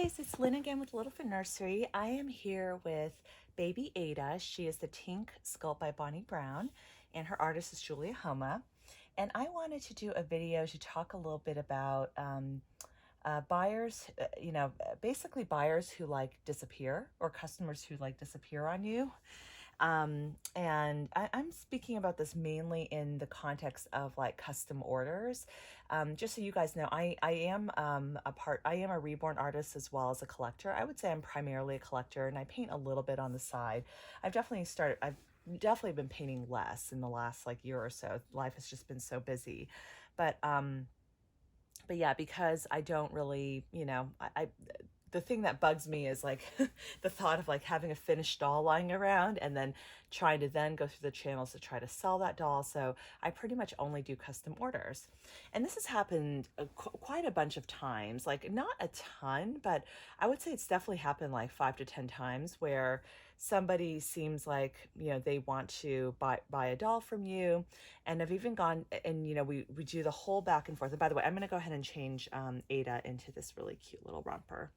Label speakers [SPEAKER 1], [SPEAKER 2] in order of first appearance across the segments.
[SPEAKER 1] guys, it's Lynn again with Littlefoot Nursery. I am here with baby Ada. She is the Tink sculpt by Bonnie Brown, and her artist is Julia Homa. And I wanted to do a video to talk a little bit about buyers, basically buyers who like disappear or customers who like disappear on you. And I'm speaking about this mainly in the context of like custom orders. Just so you guys know, I am I am a reborn artist as well as a collector. I would say I'm primarily a collector, and I paint a little bit on the side. I've definitely been painting less in the last like year or so. Life has just been so busy. But yeah, because I don't really, I the thing that bugs me is like the thought of like having a finished doll lying around and then trying to then go through the channels to try to sell that doll. So I pretty much only do custom orders. And this has happened quite a bunch of times, like not a ton, but I would say it's definitely happened like 5 to 10 times where somebody seems like, they want to buy a doll from you. And I've even gone and, we do the whole back and forth. And by the way, I'm going to go ahead and change Ada into this really cute little romper,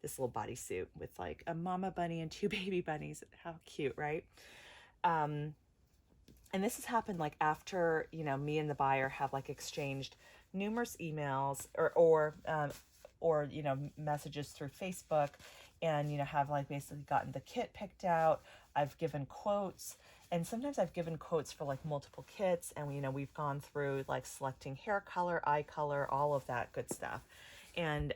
[SPEAKER 1] this little bodysuit with like a mama bunny and two baby bunnies. How cute, right? And this has happened like after, me and the buyer have like exchanged numerous emails or messages through Facebook, and have like basically gotten the kit picked out. I've given quotes, and sometimes I've given quotes for like multiple kits, and we've gone through like selecting hair color, eye color, all of that good stuff. And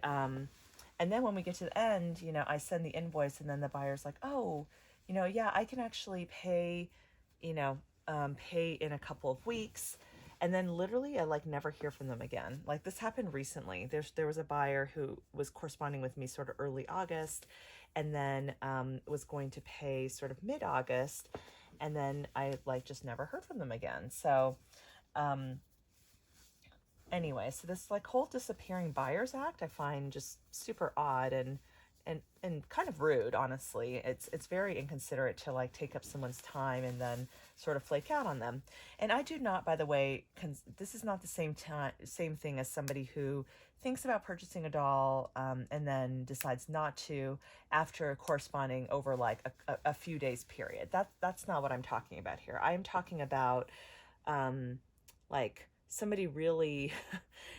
[SPEAKER 1] then when we get to the end, I send the invoice, and then the buyer's like, oh, yeah, I can actually pay, pay in a couple of weeks. And then literally I like never hear from them again. Like this happened recently. There was a buyer who was corresponding with me sort of early August, and then was going to pay sort of mid-August. And then I like just never heard from them again. So anyway, so this like whole disappearing buyers act I find just super odd and kind of rude, honestly. It's very inconsiderate to like take up someone's time and then sort of flake out on them. And I do not, by the way, this is not the same thing as somebody who thinks about purchasing a doll and then decides not to after corresponding over like a few days period. That's not what I'm talking about here. I am talking about like somebody really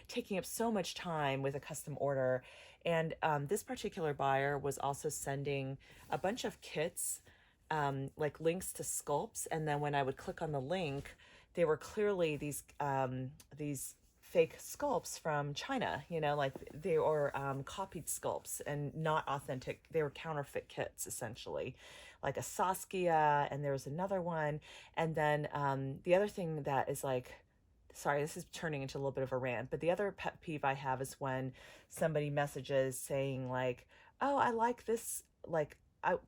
[SPEAKER 1] taking up so much time with a custom order. And this particular buyer was also sending a bunch of kits, like links to sculpts. And then when I would click on the link, they were clearly these fake sculpts from China, like they were copied sculpts and not authentic. They were counterfeit kits, essentially, like a Saskia, and there was another one. And then the other thing that is like, sorry, this is turning into a little bit of a rant, but the other pet peeve I have is when somebody messages saying like, oh, I like this, like,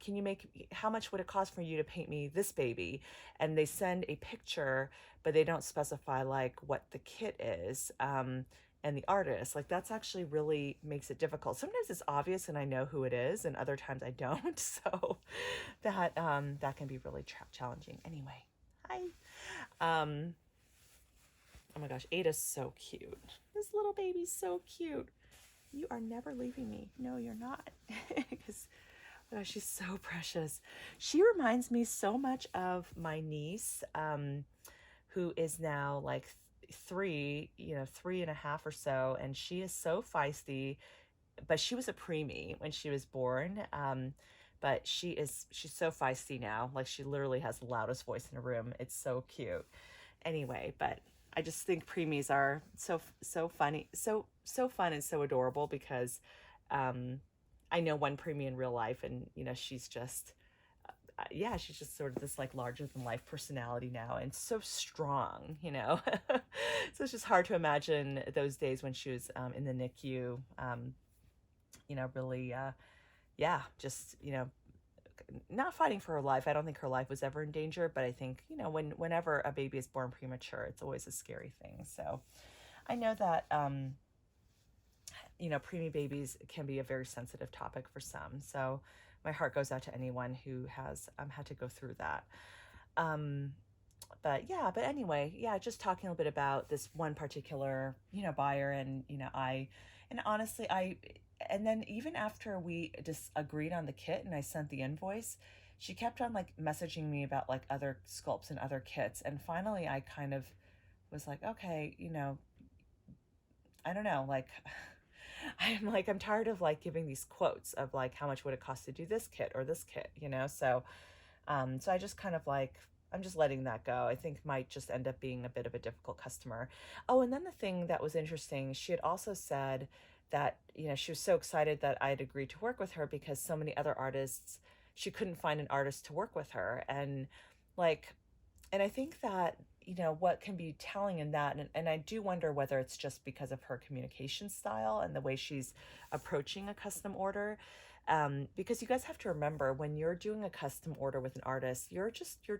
[SPEAKER 1] can you make, how much would it cost for you to paint me this baby? And they send a picture, but they don't specify like what the kit is, and the artist. Like that's actually really makes it difficult. Sometimes it's obvious and I know who it is, and other times I don't. So that can be really challenging. Anyway, hi. Oh my gosh, Ada's so cute. This little baby's so cute. You are never leaving me. No, you're not. Because oh gosh, she's so precious. She reminds me so much of my niece, who is now like 3.5 or so, and she is so feisty. But she was a preemie when she was born. But she's so feisty now. Like she literally has the loudest voice in the room. It's so cute. Anyway, but I just think preemies are so funny, so fun and so adorable because I know one preemie in real life, and she's just yeah, she's just sort of this like larger than life personality now, and so strong, So it's just hard to imagine those days when she was in the NICU, really yeah, just not fighting for her life. I don't think her life was ever in danger, but I think, whenever a baby is born premature, it's always a scary thing. So I know that, preemie babies can be a very sensitive topic for some. So my heart goes out to anyone who has had to go through that. But yeah, but anyway, yeah, just talking a little bit about this one particular, buyer. And, and honestly, and then even after we just agreed on the kit and I sent the invoice, she kept on like messaging me about like other sculpts and other kits. And finally, I kind of was like, okay, I don't know, like, I'm tired of like giving these quotes of like how much would it cost to do this kit or this kit, so so I just kind of like, I'm just letting that go. I think might just end up being a bit of a difficult customer. Oh, and then the thing that was interesting, she had also said that, she was so excited that I had agreed to work with her because so many other artists, she couldn't find an artist to work with her. And like, and I think that, what can be telling in that, and I do wonder whether it's just because of her communication style and the way she's approaching a custom order. Because you guys have to remember when you're doing a custom order with an artist, you're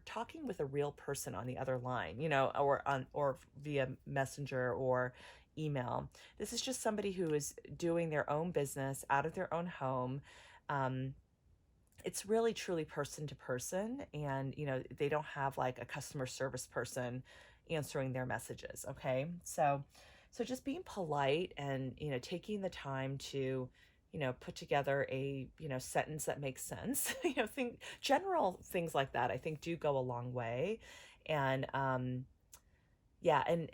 [SPEAKER 1] talking with a real person on the other line, or via messenger or email. This is just somebody who is doing their own business out of their own home. It's really truly person to person, and they don't have like a customer service person answering their messages. Okay, so just being polite and taking the time to put together a sentence that makes sense. Think general things like that I think do go a long way. And yeah, and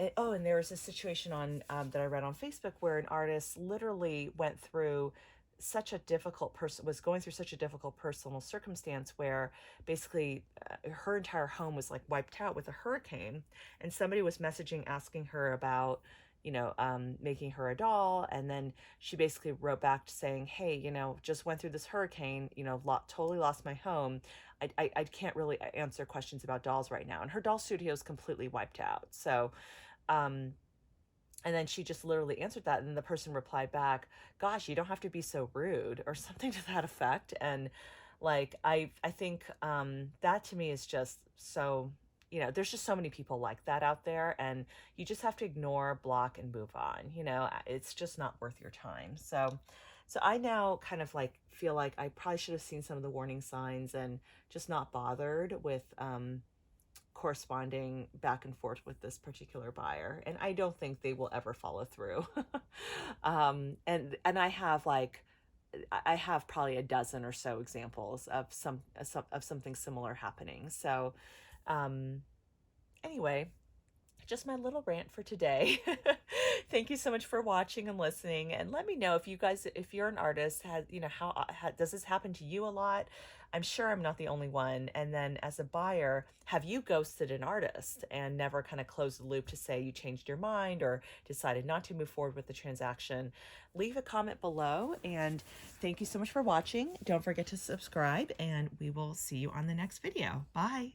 [SPEAKER 1] there was a situation on that I read on Facebook where an artist literally went through such a difficult person was going through such a difficult personal circumstance where basically her entire home was like wiped out with a hurricane, and somebody was messaging asking her about making her a doll. And then she basically wrote back saying, hey, just went through this hurricane, totally lost my home. I can't really answer questions about dolls right now. And her doll studio is completely wiped out. So, and then she just literally answered that. And the person replied back, gosh, you don't have to be so rude, or something to that effect. And like, I think that to me is just so, there's just so many people like that out there, and you just have to ignore, block, and move on. It's just not worth your time. So I now kind of like feel like I probably should have seen some of the warning signs and just not bothered with corresponding back and forth with this particular buyer. And I don't think they will ever follow through. And I have like, I have probably a dozen or so examples of something similar happening. So anyway, just my little rant for today. Thank you so much for watching and listening. And let me know if you're an artist, how does this happen to you a lot? I'm sure I'm not the only one. And then as a buyer, have you ghosted an artist and never kind of closed the loop to say you changed your mind or decided not to move forward with the transaction? Leave a comment below, and thank you so much for watching. Don't forget to subscribe, and we will see you on the next video. Bye.